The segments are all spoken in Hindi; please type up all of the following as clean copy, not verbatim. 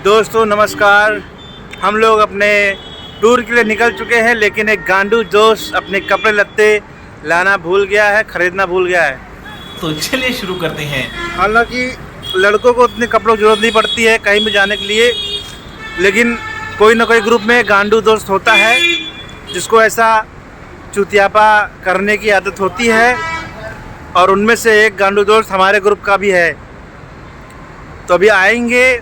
दोस्तों नमस्कार। हम लोग अपने टूर के लिए निकल चुके हैं, लेकिन एक गांडू दोस्त अपने कपड़े लत्ते लाना भूल गया है, खरीदना भूल गया है। तो चलिए शुरू करते हैं। हालांकि लड़कों को उतने कपड़ों की जरूरत नहीं पड़ती है कहीं भी जाने के लिए, लेकिन कोई ना कोई ग्रुप में गांडू दोस्त होता है जिसको ऐसा चुतियापा करने की आदत होती है, और उनमें से एक गांडू दोस्त हमारे ग्रुप का भी है। तो अभी आएंगे,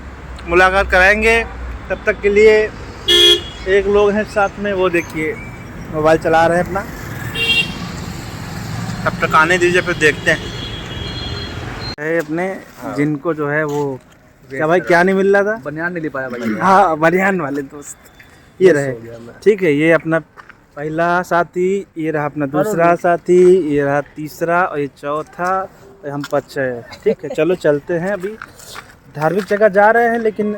मुलाकात कराएंगे। तब तक के लिए एक लोग हैं साथ में, वो देखिए मोबाइल चला रहे हैं अपना। तब तक आने दीजिए, फिर देखते हैं। है अपने जिनको जो है वो क्या भाई क्या नहीं मिल रहा था, बनियान नहीं ले पाया भाई। हाँ बनियान वाले दोस्त ये रहे। ठीक है, ये अपना पहला साथी, ये रहा अपना दूसरा साथी, ये रहा तीसरा, और ये चौथा, और हम 5 है। ठीक है, चलो चलते हैं। अभी धार्मिक जगह जा रहे हैं, लेकिन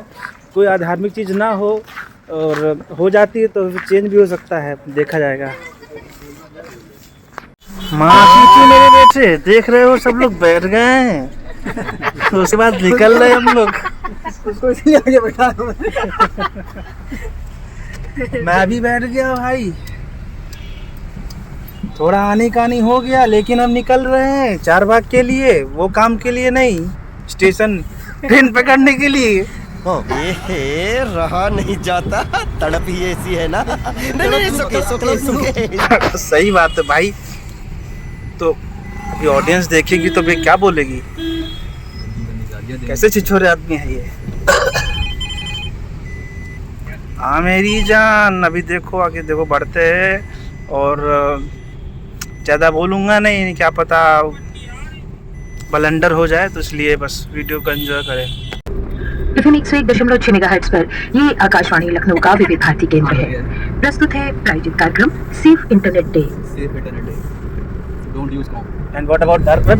कोई अधार्मिक चीज़ ना हो, और हो जाती है तो चेंज भी हो सकता है, देखा जाएगा। माँ की मेरे बेटे देख रहे हो, सब लोग बैठ गए हैं। तो उसके बाद निकल रहे हम लोग। उसको इसलिए आगे बैठा मैं भी बैठ गया भाई, थोड़ा आने का नहीं हो गया, लेकिन हम निकल रहे हैं चारबाग के लिए, वो काम के लिए नहीं, स्टेशन ट्रेन पकड़ने के लिए। ये रहा नहीं जाता, तड़प ही ऐसी है ना। नहीं, सुके। सही बात है भाई। तो अभी ऑडियंस देखेगी तो फिर क्या बोलेगी, कैसे छिछोरे आदमी है ये। हाँ मेरी जान, अभी देखो आगे देखो बढ़ते हैं, और ज़्यादा बोलूँगा नहीं, क्या पता बलंडर हो जाए, तो इसलिए बस वीडियो को एंजॉय करें। FM 101.6 मेगाहर्ट्ज पर ये आकाशवाणी लखनऊ का विविध भारती केंद्र है। प्रस्तुत है प्रायोजित कार्यक्रम safe internet day. Don't use com. And what about dark web?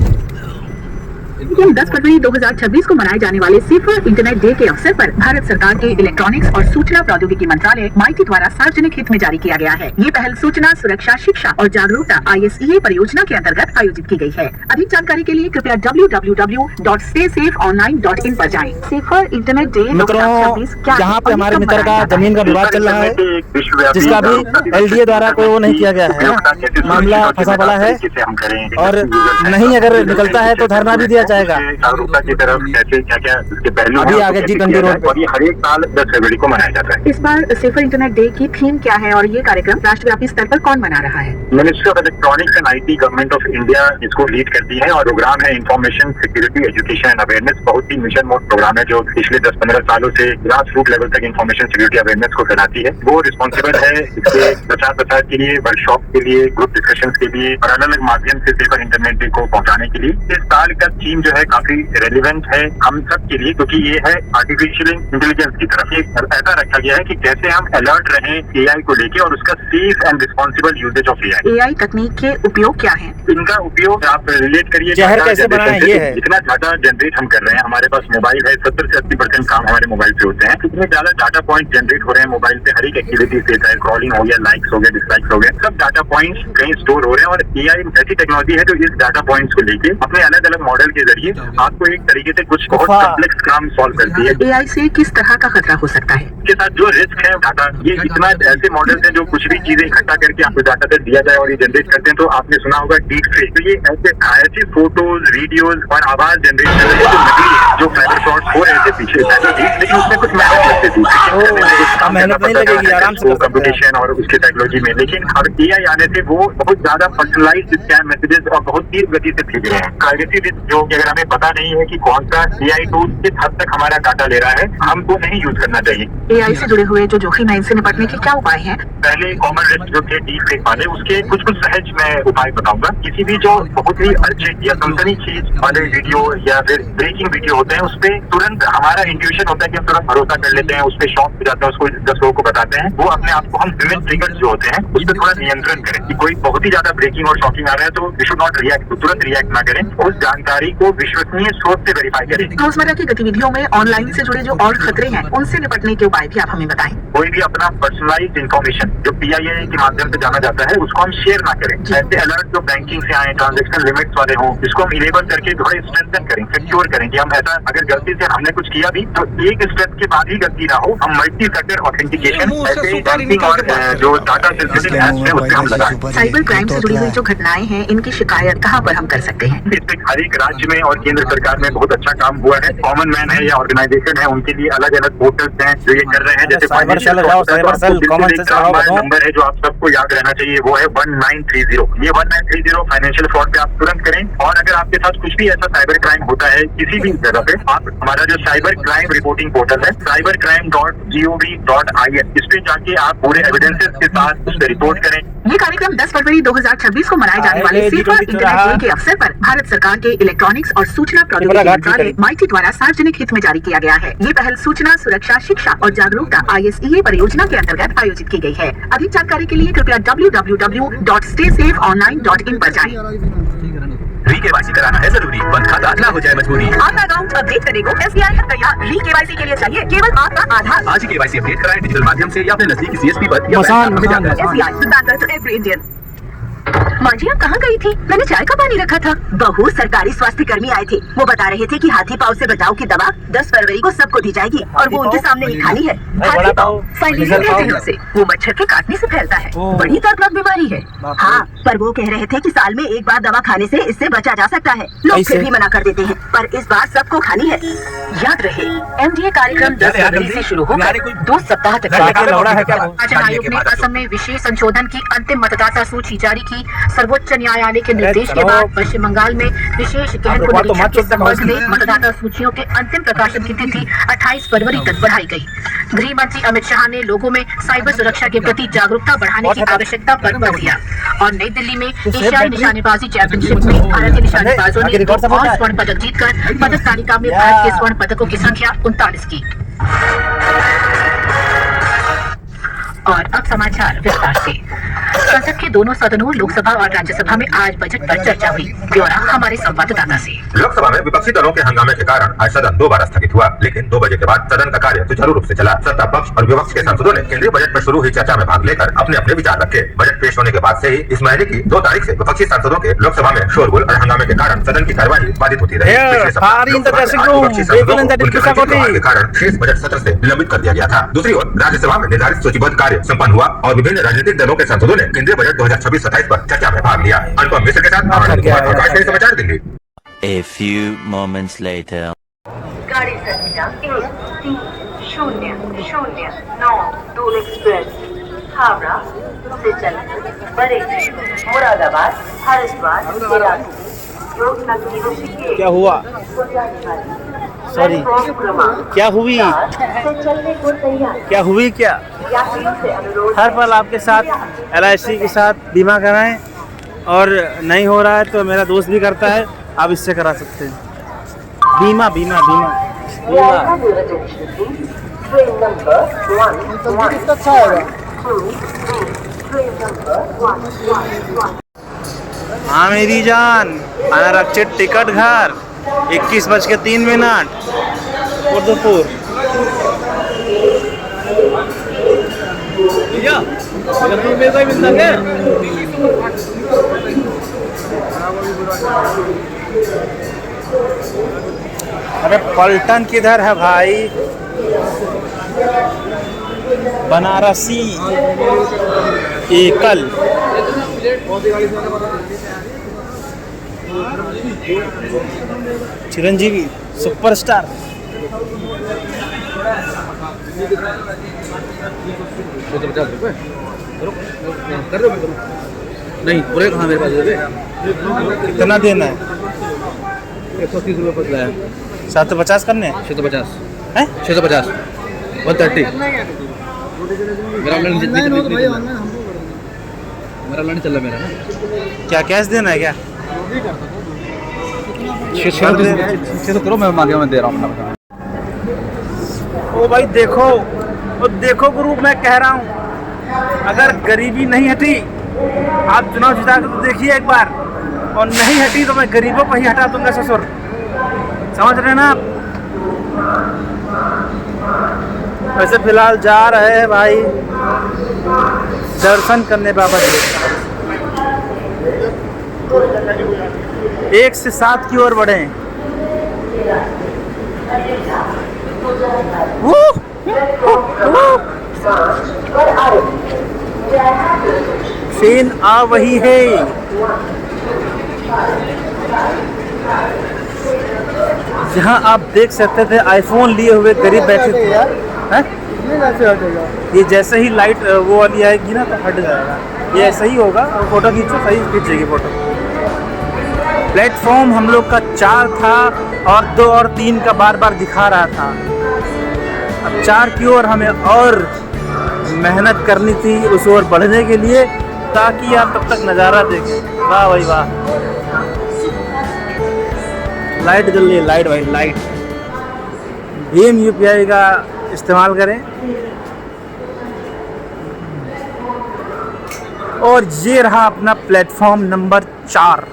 10 फरवरी 2026 को मनाए जाने वाले सेफर इंटरनेट डे के अवसर पर भारत सरकार के इलेक्ट्रॉनिक्स और सूचना प्रौद्योगिकी मंत्रालय माइटी द्वारा सार्वजनिक हित में जारी किया गया है। ये पहल सूचना सुरक्षा, शिक्षा और जागरूकता ISEA परियोजना के अंतर्गत आयोजित की गई है। अधिक जानकारी के लिए कृपया www.staysafeonline.in पर जाएं। सेफर इंटरनेट डे 2026 जहाँ पे हमारे मित्र का जमीन का विवाद चल रहा है, जिसका भी LDA द्वारा कोई वो नहीं किया गया है, मामला फंसा पड़ा है, और नहीं अगर निकलता है तो धरना भी दिया जाएगा। जागरूकता की तरफ कैसे क्या क्या इसके पहलू अभी आगे G20 रोड और ये हर एक साल 10 फरवरी को मनाया जाता है। इस बार सेफर इंटरनेट डे की थीम क्या है और ये कार्यक्रम राष्ट्रव्यापी स्तर पर कौन मना रहा है? Ministry of electronics and IT government of India इसको लीड करती है, और प्रोग्राम है information security education and awareness. बहुत ही मिशन मोड प्रोग्राम है जो पिछले 10-15 सालों से ग्रास रूट लेवल तक इंफॉर्मेशन सिक्योरिटी अवेयरनेस को फैलाती है। वो रिस्पॉन्सिबल है इसके प्रचार के लिए, वर्कशॉप के लिए, ग्रुप डिस्कशन के लिए, और अलग अलग माध्यम से सेफर इंटरनेट डे को पहुंचाने के लिए। इस साल का थीम जो है काफी रेलिवेंट है हम सब के लिए, क्योंकि ये है आर्टिफिशियल इंटेलिजेंस की तरफ। ये ऐसा रखा गया है कि कैसे हम अलर्ट रहें AI को लेके, और उसका safe and responsible usages of AI। तकनीक के उपयोग क्या है? इनका उपयोग आप रिलेट करिए, जहर कैसे बनाएं, ये है। इतना डाटा जनरेट हम कर रहे हैं, हमारे पास मोबाइल है, 70 से 80% काम हमारे मोबाइल से होते हैं। इतने ज्यादा डाटा पॉइंट जनरेट हो रहे हैं मोबाइल से, हर एक एक्टिविटी से, चाहे क्रॉलिंग हो गया, लाइक्स हो गए, डिसलाइक्स हो गए, सब डाटा पॉइंट्स कहीं स्टोर हो रहे हैं। और AI ऐसी टेक्नोलॉजी है जो इस डाटा पॉइंट्स को लेके अपने अलग अलग मॉडल के जरिए आपको एक तरीके से कुछ बहुत कॉम्प्लेक्स काम सॉल्व करती है। AI से किस तरह का खतरा हो सकता है? इसके साथ जो रिस्क है डाटा, ये इतना ऐसे मॉडल्स हैं जो कुछ भी चीजें इकट्ठा करके आपको डाटा सेट दिया जाए और ये जनरेट करते हैं। तो आपने सुना होगा डीप फेक, तो ये ऐसी फोटोज, वीडियोज और आवाज जनरेट कर रहे हैं जो नकली है, जो फाइबर शॉट्स हो रहे थे पीछे, लेकिन उसमें कुछ मेहनत लगती थी, मेहनत नहीं लगेगी, आराम से कंप्यूटेशन और उसके टेक्नोलॉजी में। लेकिन अब AI आने से वो बहुत ज्यादा पर्सनलाइज्ड स्कैम मैसेजेस और बहुत तेज गति से भेज रहे हैं। प्राइवेसी रिस्क जो कि अगर हमें पता नहीं है कि कौन सा AI टूल किस हद तक हमारा डाटा ले रहा है, हमको नहीं यूज करना चाहिए। AI से जुड़े हुए जो जोखिम है, इनसे निपटने के क्या उपाय हैं? पहले कॉमन रिस्क जो थे डीप फेक वाले, उसके कुछ सहज मैं उपाय बताऊंगा। किसी भी जो बहुत ही अर्जेंट या सनसनीखेज वाले वीडियो या फिर ब्रेकिंग वीडियो होते हैं, उस पर तुरंत हमारा इंट्यूशन होता है कि हम तुरंत भरोसा कर लेते हैं, उस पर शॉक हो जाता है, उसको 10 लोगों को बताते हैं, वो अपने आप को हम विमेन ट्रिगर्स जो होते हैं उस पर थोड़ा नियंत्रण करें कि कोई बहुत ही ज्यादा ब्रेकिंग और शॉकिंग आ रहा है तो वी शुड नॉट रिएक्ट, तुरंत रिएक्ट ना करें, उस जानकारी को विश्वसनीय स्रोत से वेरीफाई करें। रोजमर्रा की गतिविधियों में ऑनलाइन से जुड़े जो और खतरे हैं उनसे निपटने के उपाय भी आप हमें बताएं। कोई भी अपना पर्सनलाइज्ड इंफॉर्मेशन जो PIA के माध्यम से जाना जाता है उसको हम शेयर ना करें। ऐसे अलर्ट जो बैंकिंग से आए, ट्रांजेक्शन लिमिट्स वाले हों, इसको हम इनेबल करके थोड़ा स्ट्रेंथन करें, सिक्योर करें कि हम ऐसा अगर गलती से हमने कुछ किया भी तो एक स्टेप के बाद ही गलती ना हो, हम मल्टी फैक्टर ऑथेंटिकेशन ऐसे बैंकिंग और जो डाटा सेंसिटिव ऐप्स है उससे हम लगाएं। साइबर क्राइम से जुड़ी हुई जो घटनाएं हैं इनकी शिकायत कहाँ पर हम कर सकते हैं? इससे हर एक राज्य में और केंद्र सरकार में बहुत अच्छा काम हुआ है। कॉमन मैन है या ऑर्गेनाइजेशन है उनके लिए अलग अलग पोर्टल्स हैं जो ये कर रहे हैं। जैसे साइबर सेल जाओ, cyber cell common cell number है जो आप सबको याद रहना चाहिए, वो है 1930। ये 1930 फाइनेंशियल फ्रॉड पे आप तुरंत करें। और अगर आपके साथ कुछ भी ऐसा साइबर क्राइम होता है किसी भी जगह पे, आप हमारा जो साइबर क्राइम रिपोर्टिंग पोर्टल है cybercrime.gov.in, इस पे जाके आप पूरे एविडेंसेस के साथ उस पर रिपोर्ट करें। ये कार्यक्रम 10 फरवरी 2026 को मनाए जाने वाले सेफर इंटरनेट डे के अवसर पर भारत सरकार के इलेक्ट्रॉनिक्स और सूचना प्रौद्योगिकी मंत्रालय माइटी द्वारा सार्वजनिक हित में जारी किया गया है। ये पहल सूचना सुरक्षा शिक्षा और जागरूकता ISEA परियोजना के अंतर्गत आयोजित की गई है। अधिक जानकारी के लिए कृपया www.staysafeonline.in पर जाएं। री-केवाईसी कराना है जरूरी, बंद खाता ना हो जाए मजबूरी। आपका अकाउंट अपडेट करने को SBI है तैयार। री-केवाईसी के लिए चाहिए केवल आपका आधार। आज ही केवाईसी अपडेट कराएं डिजिटल माध्यम से या अपने नजदीकी CSP पर या मसान, बैंक शाखा में जाकर। SBI, the banker to every Indian। माँ जी, आप कहाँ गई थी? मैंने चाय का पानी रखा था। बहू, सरकारी स्वास्थ्य कर्मी आए थे। वो बता रहे थे कि हाथी पाँव से बचाव की दवा 10 फरवरी को सबको दी जाएगी और वो उनके सामने ही खानी है। हाथी पाँव फाइलेरिया कहते हैं उसे। वो मच्छर के काटने से फैलता है, बड़ी दर्दनाक बीमारी है। हाँ, पर वो कह रहे थे कि साल में एक बार दवा खाने से इससे बचा जा सकता है। लोग फिर भी मना कर देते हैं, पर इस बार सबको खानी है। याद रहे, MDA कार्यक्रम 10 फरवरी से शुरू होकर 2 सप्ताह तक निर्वाचन आयोग ने असम में विशेष संशोधन की अंतिम मतदाता सूची जारी की। सर्वोच्च न्यायालय के निर्देश के बाद पश्चिम बंगाल में विशेष गहन पुनरीक्षण के संबंध में मतदाता सूचियों के अंतिम प्रकाशन की तिथि 28 फरवरी तक बढ़ाई गई। गृह मंत्री अमित शाह ने लोगों में साइबर सुरक्षा के प्रति जागरूकता बढ़ाने की आवश्यकता पर बल दिया और नई दिल्ली में एशियाई निशानेबाजी चैंपियनशिप में भारतीय निशानेबाजों ने 2 और स्वर्ण पदक जीतकर पदक तालिका में भारत के स्वर्ण पदकों की संख्या 39 की। और अब समाचार विस्तार से। संसद के दोनों सदनों लोकसभा और राज्यसभा में आज बजट पर चर्चा हुई। ब्यौरा हमारे संवाददाता से। लोकसभा में विपक्षी दलों के हंगामे के कारण आज सदन 2 बार स्थगित हुआ, लेकिन 2 बजे के बाद सदन का कार्य सुचारू रूप से चला। सत्ता पक्ष और विपक्ष के सांसदों ने केंद्रीय बजट पर शुरू हुई चर्चा में भाग लेकर अपने अपने विचार रखे। बजट पेश होने के बाद से ही इस महीने की 2 तारीख से विपक्षी सांसदों के लोकसभा में शोरगुल और हंगामे के कारण सदन की कार्यवाही बाधित होती रही। पिछले सप्ताह लोकसभा में आज विपक्षी सांसदों को उनके व्यवहार के कारण शेष बजट सत्र से निलंबित कर दिया गया था। दूसरी ओर राज्यसभा में निर्धारित सूचीबद्ध कार्य संपन्न हुआ और विभिन्न राजनीतिक दलों के सांसदों ने केंद्रीय बजट 2026-27 पर चर्चा में भाग लिया। अनुपम मिश्र के साथ आकाशवाणी समाचार Delhi. A few moments later. गाड़ी संख्या 130092 एक्सप्रेस हावड़ा से चलकर बरेली, मुरादाबाद, हरिद्वार, क्या हुआ? सॉरी, क्या हुई? क्या हुई? क्या हर पल आपके साथ LIC के साथ बीमा कराएं और नहीं हो रहा है तो मेरा दोस्त भी करता है, आप इससे करा सकते हैं। बीमा बीमा बीमा हाँ मेरी जान, अनारक्षित टिकट घर 21:03 उर्दूपुर। अरे पलटन किधर है भाई? बनारसी एकल चिरंजीवी सुपरस्टार। नहीं पूरे कहाँ मेरे पास कितना देना है? 130 रुपये पर लाया। 750 करने? 650 है? 650 130। मेरा ऑनलाइन चल रहा मेरा ना। क्या कैश देना है क्या? 600 करो, मैं मांगे मैं दे रहा हूँ। ओ भाई देखो और देखो गुरु, मैं कह रहा हूँ, अगर गरीबी नहीं हटी, आप चुनाव जिता के तो देखिए एक बार, और नहीं हटी तो मैं गरीबों को ही हटा दूंगा ससुर। समझ रहे ना आप? वैसे फिलहाल जा रहे हैं भाई दर्शन करने बाबा जी। 1 से 7 की ओर बढ़े। ट्रेन आ वही है। जहां आप देख सकते थे आईफोन लिए हुए गरीब बैठे थे यार, ये जैसे ही लाइट वो वाली आएगी ना तो हट जाएगा। ये ऐसा ही होगा, फोटो खींचो, सही खींच जाएगी फोटो। प्लेटफॉर्म हम लोग का 4 था और 2 और 3 का बार बार दिखा रहा था। अब 4 की ओर हमें और मेहनत करनी थी उस ओर बढ़ने के लिए, ताकि आप तब तक नज़ारा देखें। वाह भाई वाह, लाइट जल रही है, लाइट भाई लाइट। भीम UPI का इस्तेमाल करें। और ये रहा अपना प्लेटफॉर्म नंबर 4,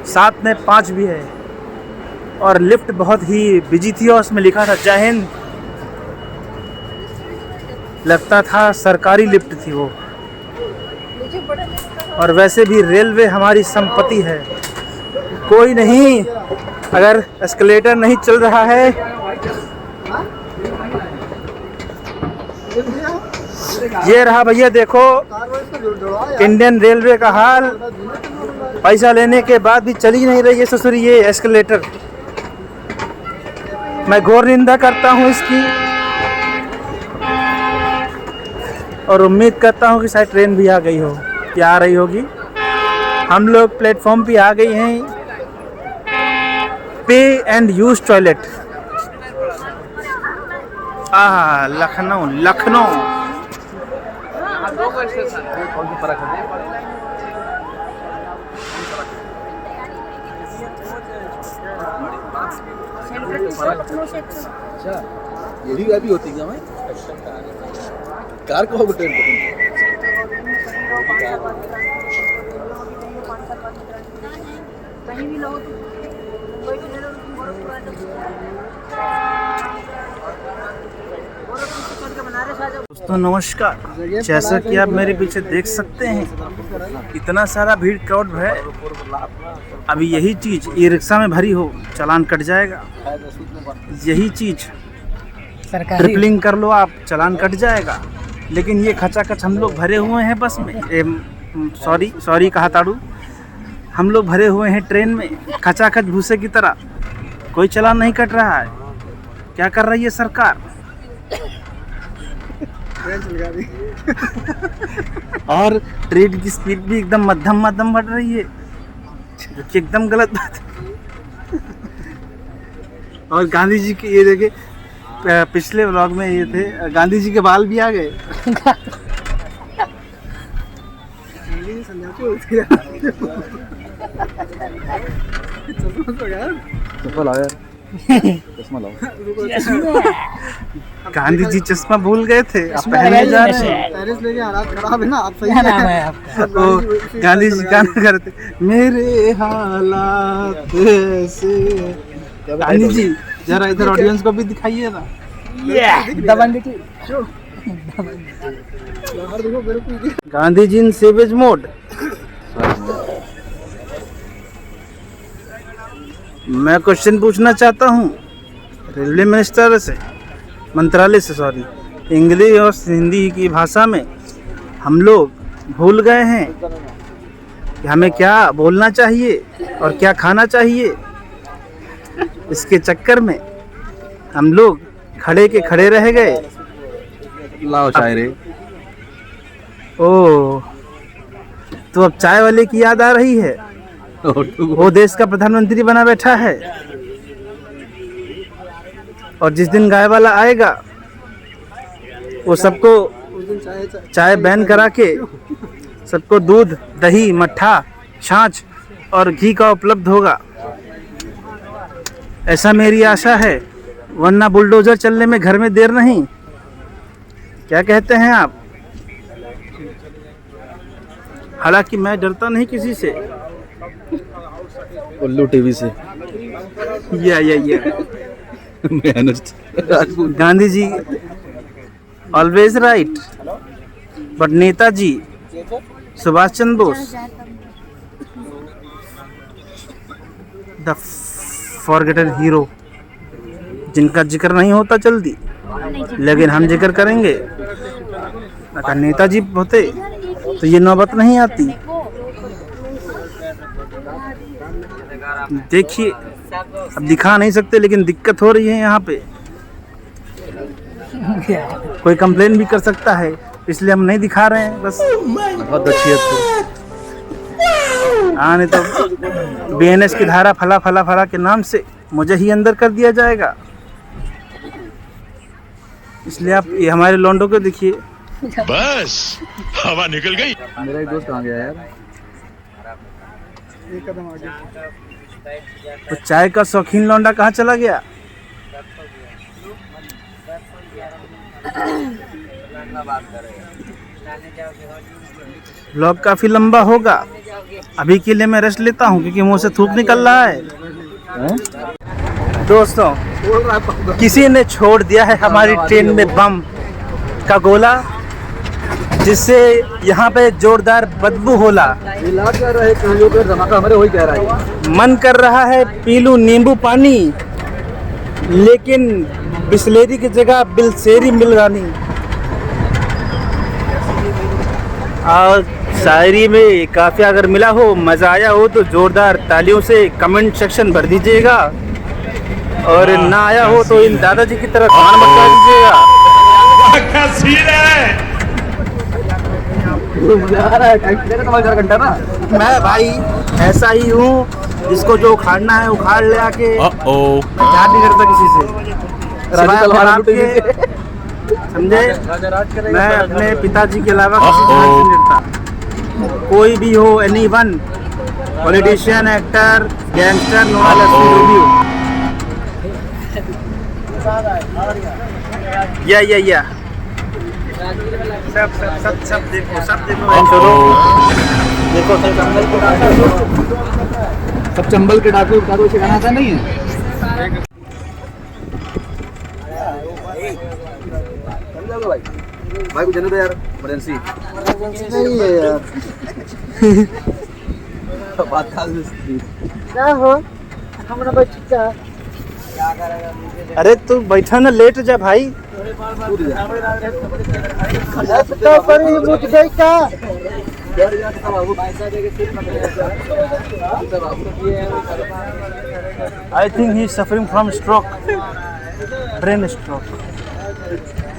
साथ में 5 भी है। और लिफ्ट बहुत ही बिजी थी और उसमें लिखा था जय हिंद। लगता था सरकारी लिफ्ट थी वो। और वैसे भी रेलवे हमारी संपत्ति है। कोई नहीं, अगर एस्केलेटर नहीं चल रहा है, ये रहा भैया देखो इंडियन रेलवे का हाल। पैसा लेने के बाद भी चली नहीं रही है ससुर ये एस्केलेटर। मैं घोर निंदा करता हूँ इसकी, और उम्मीद करता हूँ कि शायद ट्रेन भी आ गई हो या आ रही होगी। हम लोग प्लेटफॉर्म पे आ गए हैं। पे and use toilet, Lucknow Lucknow. अच्छा, यही अभी होती क्या मैं कार को ट्रेन कहीं भी लोग दोस्तों नमस्कार, जैसा कि आप मेरे पीछे देख सकते हैं इतना सारा भीड़ क्राउड है। अभी यही चीज़ ई रिक्शा में भरी हो चालान कट जाएगा। यही चीज़ ट्रिपलिंग कर लो आप, चालान कट जाएगा। लेकिन ये खचाखच हम लोग भरे हुए हैं बस में, सॉरी कहा ताड़ू, हम लोग भरे हुए हैं ट्रेन में खचाखच भूसे की तरह। कोई चालान नहीं कट रहा है। क्या कर रही है सरकार? और ट्रेन की स्पीड भी एकदम मध्यम बढ़ रही है, जो कि एकदम गलत बात है। और गांधी जी के ये देखे, पिछले व्लॉग में ये थे, गांधी जी के बाल भी आ गए। गांधी जी चश्मा भूल गए थे, आप पहनने जा रहे हैं। गांधी जी गाना करते, मेरे हालात से। गांधी जी जरा इधर ऑडियंस को भी दिखाइए ना। गांधी जी इन सेवेज मोड। मैं क्वेश्चन पूछना चाहता हूँ रेलवे मिनिस्टर से, मंत्रालय से, सॉरी, इंग्लिश और हिंदी की भाषा में हम लोग भूल गए हैं कि हमें क्या बोलना चाहिए और क्या खाना चाहिए। इसके चक्कर में हम लोग खड़े के खड़े रह गए। लाओ चाय रे। ओह, तो अब चाय वाले की याद आ रही है। वो देश का प्रधानमंत्री बना बैठा है, और जिस दिन गाय वाला आएगा वो सबको चाय बैन करा के सबको दूध, दही, मट्ठा, छाछ और घी का उपलब्ध होगा। ऐसा मेरी आशा है, वरना बुलडोजर चलने में घर में देर नहीं। क्या कहते हैं आप? हालांकि मैं डरता नहीं किसी से। उल्लू टीवी से। या Rajput. Gandhi ji always right, but Netaji Subhash Chandra Bose the forgotten hero, जिनका जिक्र नहीं होता जल्दी, लेकिन हम जिक्र करेंगे। अगर नेताजी होते तो ये नौबत नहीं आती। देखिए, अब दिखा नहीं सकते, लेकिन दिक्कत हो रही है यहाँ पे। कोई कंप्लेन भी कर सकता है, इसलिए हम नहीं दिखा रहे हैं बस। बहुत अच्छी है। हाँ, नहीं तो बीएनएस की धारा फला फला फला के नाम से मुझे ही अंदर कर दिया जाएगा। इसलिए आप ये हमारे लॉन्डो को देखिए। बस हवा निकल गई। मेरा एक दोस्त कहाँ गया यार? तो चाय का शौकीन लौंडा कहाँ चला गया? ब्लॉग काफी लंबा होगा, अभी के लिए मैं रेस्ट लेता हूँ क्योंकि मुंह से थूक निकल रहा है। दोस्तों, किसी ने छोड़ दिया है हमारी ट्रेन में बम का गोला, जिससे यहाँ पे जोरदार बदबू होला। हमारे वही कह रहा है। मन कर रहा है पी लूं नींबू पानी, लेकिन बिस्लेरी की जगह बिलसेरी मिल रानी। और शायरी में काफिया अगर मिला हो, मजा आया हो तो जोरदार तालियों से कमेंट सेक्शन भर दीजिएगा, और ना आया हो तो इन दादाजी की तरह खान मचा दीजिएगा। घंटा ना मैं भाई ऐसा ही हूँ, जिसको जो उखाड़ना है उखाड़ ले आके। प्यार नहीं करता किसी से, सिवाय आपके, समझे? मैं अपने पिताजी के अलावा किसी से नहीं डरता। कोई भी हो, anyone, politician, actor, gangster, non या सब देखो, सब चंबल के डाकू बता दो, सिखाना था नहीं है। भाई कुछ जाने दो यार, इमरजेंसी नहीं है यार। बात क्या हो हमारा बच्चा। अरे तू बैठा ना, लेट जा भाई। I think he is suffering from stroke, brain stroke.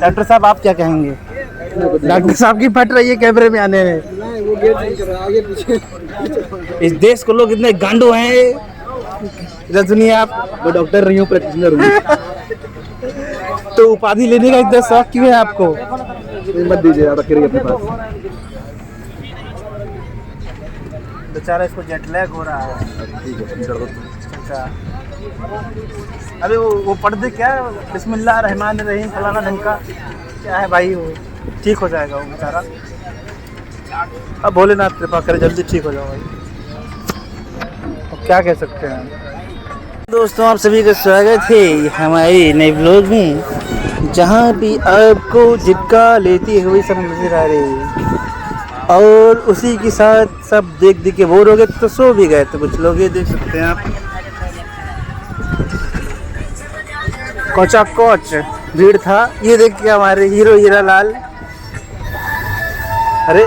Doctor साहब आप क्या कहेंगे? डॉक्टर साहब की फट रही है कैमरे में आने में। इस देश को लोग इतने गांडू हैं। इधर सुनिए, आप मैं डॉक्टर नहीं हूँ, प्रैक्टिशनर हूँ। तो उपाधि लेने का इतना शौक क्यों है आपको? मत दीजिए आप, रखिए अपने पास। बेचारा इसको जेट लैग हो रहा है। ठीक है, अच्छा, अबे वो पढ़ दे क्या, बिस्मिल्लाह रहमान रहीम फलाना ढंग का क्या है भाई, वो ठीक हो जाएगा वो बेचारा। अब भोलेनाथ कृपा करे जल्दी ठीक हो जाओ भाई। अब क्या कह सकते हैं। दोस्तों, आप सभी का स्वागत है हमारे नए ब्लॉग में, जहाँ भी आपको झटका लेती हुई सब नजर आ रही है, और उसी के साथ सब देख के बोर हो गए तो सो भी गए। तो कुछ लोग ये देख सकते हैं आप, कोचा कोच भीड़ था। ये देख के हमारे हीरो हीरा लाल, अरे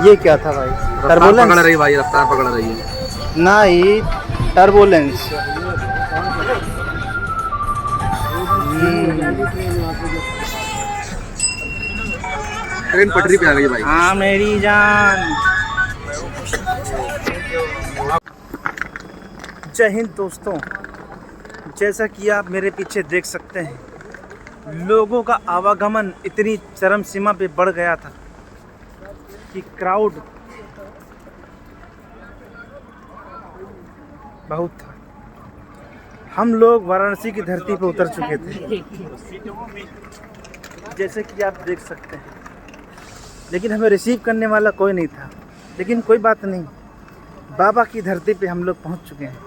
ये क्या था भाई? टर्बुलेंस पकड़ रही भाई, रफ्तार पकड़ रही है। नहीं, टर्बुलेंस। ट्रेन पटरी पे आ गई भाई। हाँ मेरी जान। जय हिंद दोस्तों, जैसा कि आप मेरे पीछे देख सकते हैं, लोगों का आवागमन इतनी चरम सीमा पे बढ़ गया था कि क्राउड बहुत था। हम लोग वाराणसी की धरती पर उतर चुके थे। जैसे कि आप देख सकते हैं, लेकिन हमें रिसीव करने वाला कोई नहीं था। लेकिन कोई बात नहीं, बाबा की धरती पे हम लोग पहुंच चुके हैं।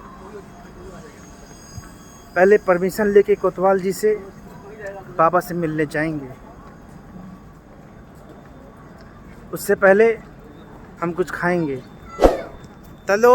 पहले परमिशन लेके कोतवाल जी से बाबा से मिलने जाएंगे, उससे पहले हम कुछ खाएंगे। चलो।